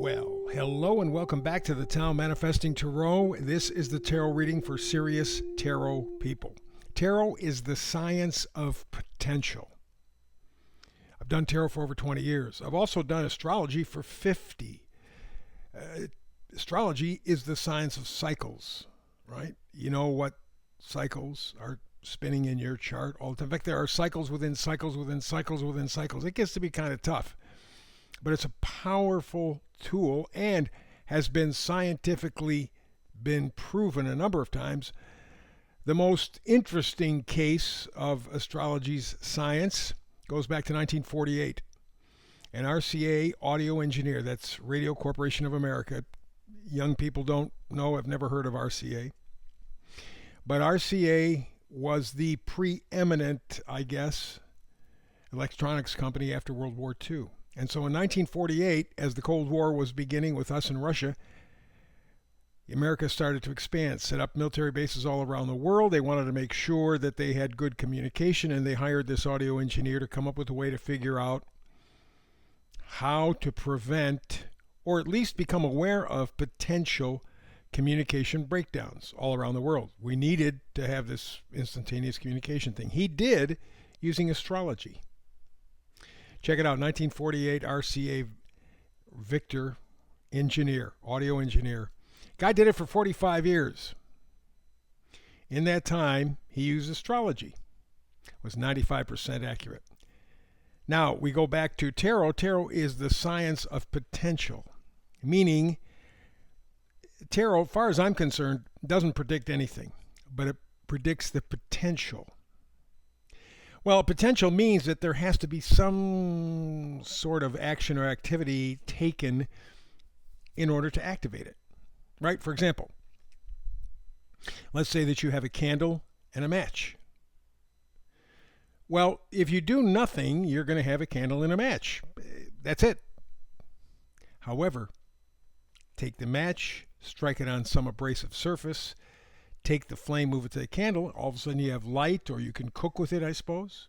Well, hello and welcome back to the Town Manifesting Tarot. This is the tarot reading for serious tarot people. Tarot is the science of potential. I've done tarot for over 20 years. I've also done astrology for 50. Astrology is the science of cycles, right? You know what cycles are spinning in your chart all the time. In fact, there are cycles within cycles within cycles within cycles. It gets to be kind of tough, but it's a powerful tool and has been scientifically been proven a number of times. The most interesting case of astrology's science goes back to 1948. An RCA audio engineer, that's Radio Corporation of America. Young people don't know, have never heard of RCA. But RCA was the preeminent, I guess, electronics company after World War II. And so in 1948, as the Cold War was beginning with us and Russia, America started to expand, set up military bases all around the world. They wanted to make sure that they had good communication, and they hired this audio engineer to come up with a way to figure out how to prevent, or at least become aware of, potential communication breakdowns all around the world. We needed to have this instantaneous communication thing. He did using astrology. Check it out, 1948 RCA Victor engineer, audio engineer. Guy did it for 45 years. In that time, he used astrology. It was 95% accurate. Now, we go back to tarot. Tarot is the science of potential, meaning tarot, as far as I'm concerned, doesn't predict anything, but it predicts the potential. Well, potential means that there has to be some sort of action or activity taken in order to activate it, right? For example, let's say that you have a candle and a match. Well, if you do nothing, you're going to have a candle and a match. That's it. However, take the match, strike it on some abrasive surface, take the flame, move it to the candle, all of a sudden you have light, or you can cook with it, I suppose.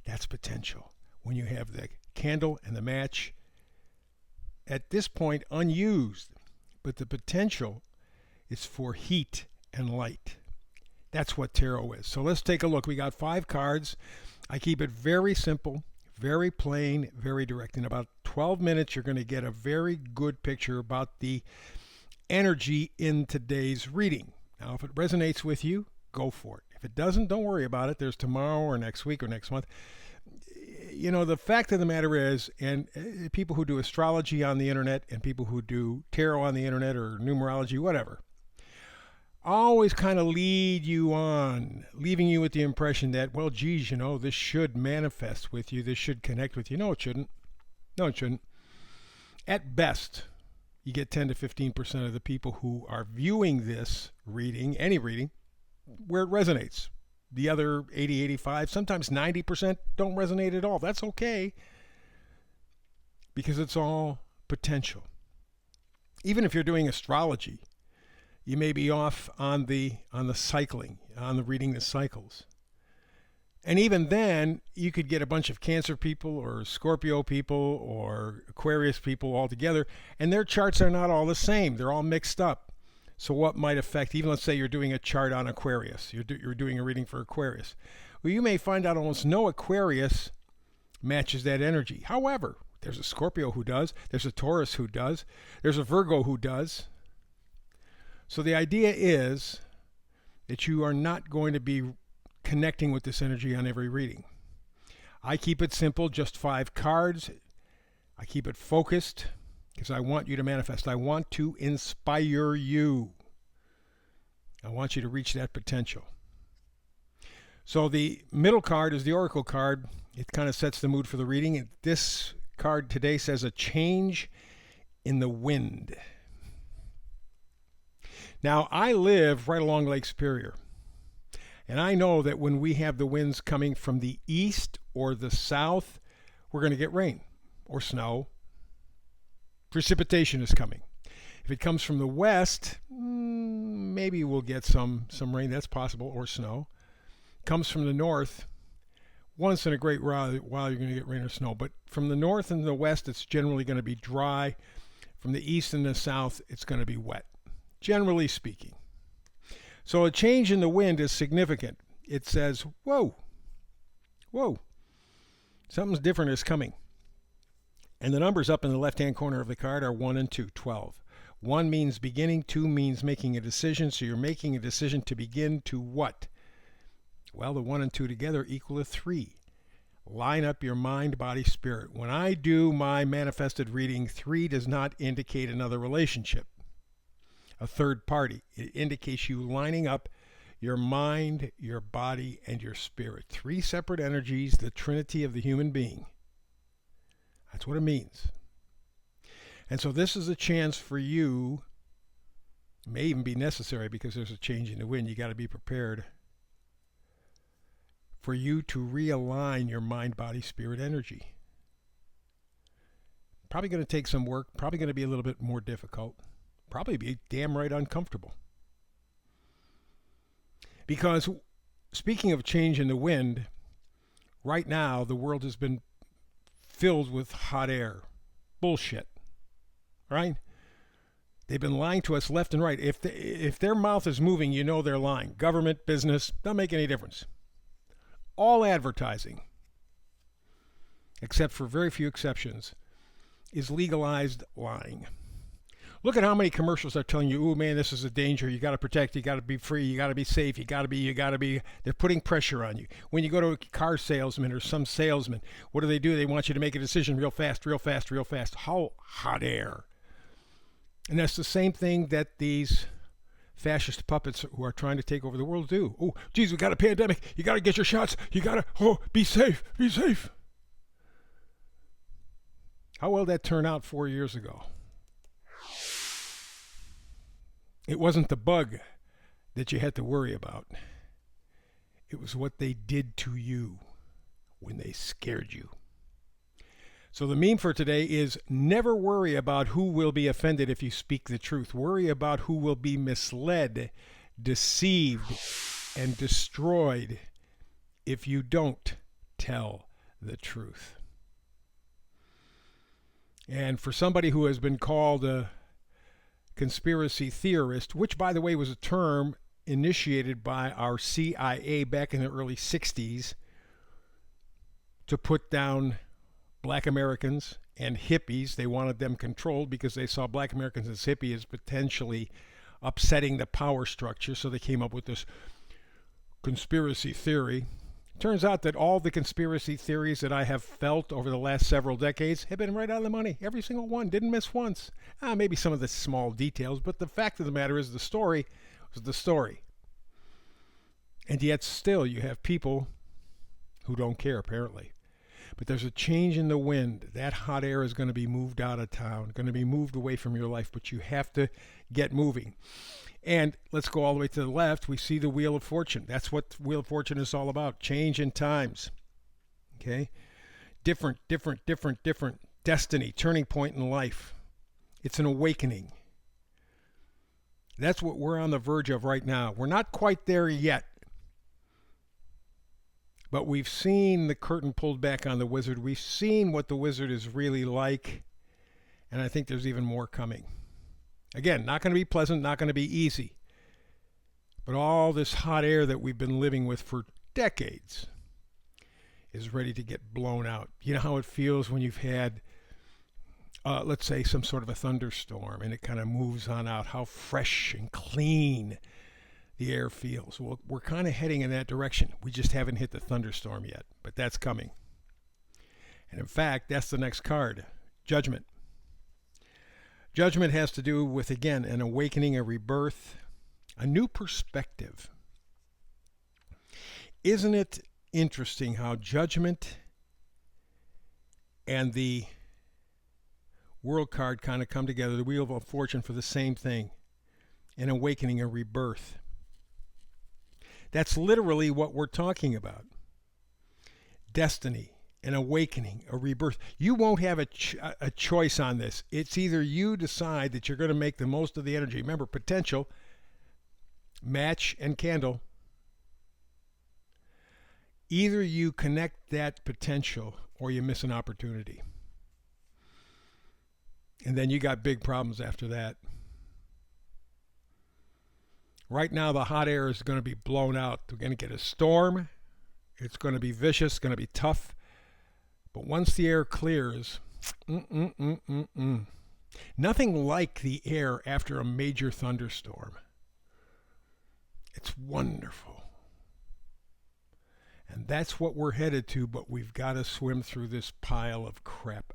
That's potential. When you have the candle and the match, at this point unused, but the potential is for heat and light. That's what tarot is. So let's take a look. We got 5 cards. I keep it very simple, very plain, very direct. In about 12 minutes, you're going to get a very good picture about the energy in today's reading. Now, if it resonates with you, go for it. If it doesn't, don't worry about it. There's tomorrow or next week or next month. You know, the fact of the matter is, and people who do astrology on the internet and people who do tarot on the internet or numerology, whatever, always kind of lead you on, leaving you with the impression that, well, geez, you know, this should manifest with you. This should connect with you. No, it shouldn't. No, it shouldn't. At best, you get 10 to 15% of the people who are viewing this reading, any reading, where it resonates. The other 80, 85, sometimes 90% don't resonate at all. That's okay, because it's all potential. Even if you're doing astrology, you may be off on the cycling, on the reading the cycles. And even then, you could get a bunch of Cancer people or Scorpio people or Aquarius people all together, and their charts are not all the same. They're all mixed up. So what might affect, even let's say you're doing a chart on Aquarius. You're doing a reading for Aquarius. Well, you may find out almost no Aquarius matches that energy. However, there's a Scorpio who does. There's a Taurus who does. There's a Virgo who does. So the idea is that you are not going to be connecting with this energy on every reading. I keep it simple, just 5 cards. I keep it focused because I want you to manifest. I want to inspire you. I want you to reach that potential. So the middle card is the Oracle card. It kind of sets the mood for the reading. This card today says a change in the wind. Now, I live right along Lake Superior. And I know that when we have the winds coming from the east or the south, we're going to get rain or snow. Precipitation is coming. If it comes from the west, maybe we'll get some rain. That's possible, or snow. Comes from the north, Once in a great while you're going to get rain or snow. But from the north and the west, it's generally going to be dry. From the east and the south, it's going to be wet, generally speaking. So a change in the wind is significant. It says, whoa, whoa, something's different is coming. And the numbers up in the left-hand corner of the card are 1 and 2, 12. 1 means beginning, 2 means making a decision. So you're making a decision to begin to what? Well, the 1 and 2 together equal a 3. Line up your mind, body, spirit. When I do my manifested reading, 3 does not indicate another relationship, a third party. It indicates you lining up your mind, your body, and your spirit. 3 separate energies, the trinity of the human being. That's what it means. And so this is a chance for you, it may even be necessary because there's a change in the wind. You got to be prepared for you to realign your mind, body, spirit energy. Probably going to take some work, probably going to be a little bit more difficult, probably be damn right uncomfortable. Because speaking of change in the wind, right now the world has been filled with hot air. Bullshit. Right? They've been lying to us left and right. If their mouth is moving, you know they're lying. Government, business, don't make any difference. All advertising, except for very few exceptions, is legalized lying. Look at how many commercials are telling you, oh man, this is a danger. You got to protect. You got to be free. You got to be safe. You got to be. They're putting pressure on you. When you go to a car salesman or some salesman, what do? They want you to make a decision real fast, real fast, real fast. How hot air. And that's the same thing that these fascist puppets who are trying to take over the world do. Oh, geez, we got a pandemic. You got to get your shots. You got to, be safe. Be safe. How well that turned out 4 years ago? It wasn't the bug that you had to worry about. It was what they did to you when they scared you. So the meme for today is never worry about who will be offended if you speak the truth. Worry about who will be misled, deceived, and destroyed if you don't tell the truth. And for somebody who has been called a conspiracy theorist, which by the way was a term initiated by our CIA back in the early 60s to put down black Americans and hippies. They wanted them controlled because they saw black Americans as hippies as potentially upsetting the power structure, so they came up with this conspiracy theory. Turns out that all the conspiracy theories that I have felt over the last several decades have been right on the money. Every single one. Didn't miss once. Maybe some of the small details, but the fact of the matter is the story was the story. And yet still you have people who don't care, apparently. But there's a change in the wind. That hot air is going to be moved out of town, going to be moved away from your life, but you have to get moving. And let's go all the way to the left. We see the Wheel of Fortune. That's what the Wheel of Fortune is all about. Change in times. Okay? Different. Destiny, turning point in life. It's an awakening. That's what we're on the verge of right now. We're not quite there yet. But we've seen the curtain pulled back on the wizard. We've seen what the wizard is really like. And I think there's even more coming. Again, not going to be pleasant, not going to be easy. But all this hot air that we've been living with for decades is ready to get blown out. You know how it feels when you've had, let's say, some sort of a thunderstorm and it kind of moves on out, how fresh and clean the air feels. Well, we're kind of heading in that direction. We just haven't hit the thunderstorm yet, but that's coming. And in fact, that's the next card, Judgment. Judgment has to do with, again, an awakening, a rebirth, a new perspective. Isn't it interesting how Judgment and the World card kind of come together, the Wheel of Fortune, for the same thing, an awakening, a rebirth. That's literally what we're talking about. Destiny. An awakening, a rebirth. You won't have a choice on this. It's either you decide that you're going to make the most of the energy. Remember, potential, match and candle. Either you connect that potential or you miss an opportunity. And then you got big problems after that. Right now, the hot air is going to be blown out. We're going to get a storm. It's going to be vicious, it's going to be tough. But once the air clears, nothing like the air after a major thunderstorm. It's wonderful. And that's what we're headed to, but we've got to swim through this pile of crap.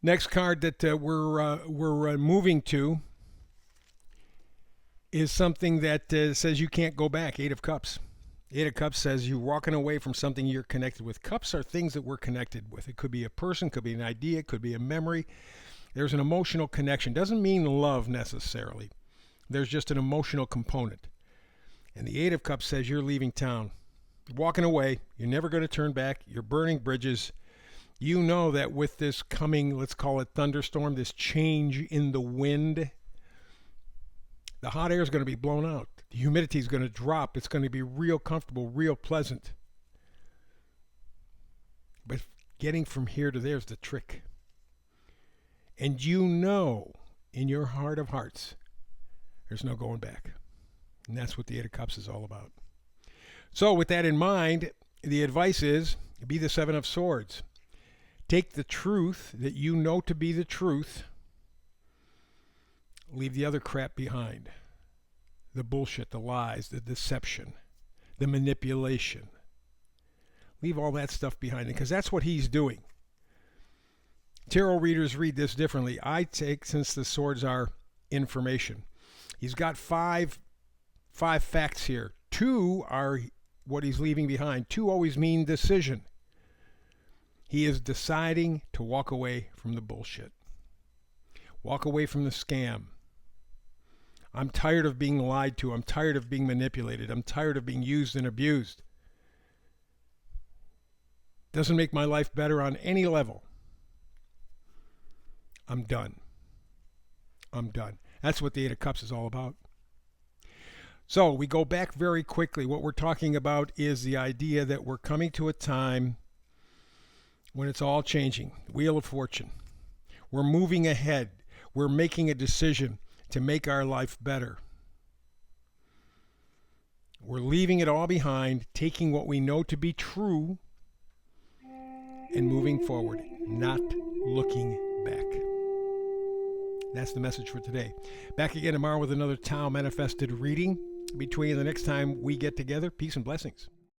Next card that we're moving to is something that says you can't go back. 8 of Cups. 8 of Cups says you're walking away from something you're connected with. Cups are things that we're connected with. It could be a person, could be an idea, it could be a memory. There's an emotional connection. Doesn't mean love necessarily. There's just an emotional component. And the 8 of Cups says you're leaving town. You're walking away. You're never going to turn back. You're burning bridges. You know that with this coming, let's call it thunderstorm, this change in the wind, the hot air is going to be blown out. The humidity is going to drop. It's going to be real comfortable, real pleasant. But getting from here to there is the trick. And you know in your heart of hearts, there's no going back. And that's what the 8 of Cups is all about. So with that in mind, the advice is be the 7 of Swords. Take the truth that you know to be the truth. Leave the other crap behind. The bullshit, the lies, the deception, the manipulation. Leave all that stuff behind because that's what he's doing. Tarot readers read this differently. I take, since the swords are information, he's got five facts here. 2 are what he's leaving behind. 2 always mean decision. He is deciding to walk away from the bullshit. Walk away from the scam. I'm tired of being lied to. I'm tired of being manipulated. I'm tired of being used and abused. Doesn't make my life better on any level. I'm done. I'm done. That's what the 8 of Cups is all about. So we go back very quickly. What we're talking about is the idea that we're coming to a time when it's all changing. Wheel of Fortune. We're moving ahead. We're making a decision to make our life better. We're leaving it all behind, taking what we know to be true and moving forward, not looking back. That's the message for today. Back again tomorrow with another Tao Manifested reading. Between the next time we get together, peace and blessings.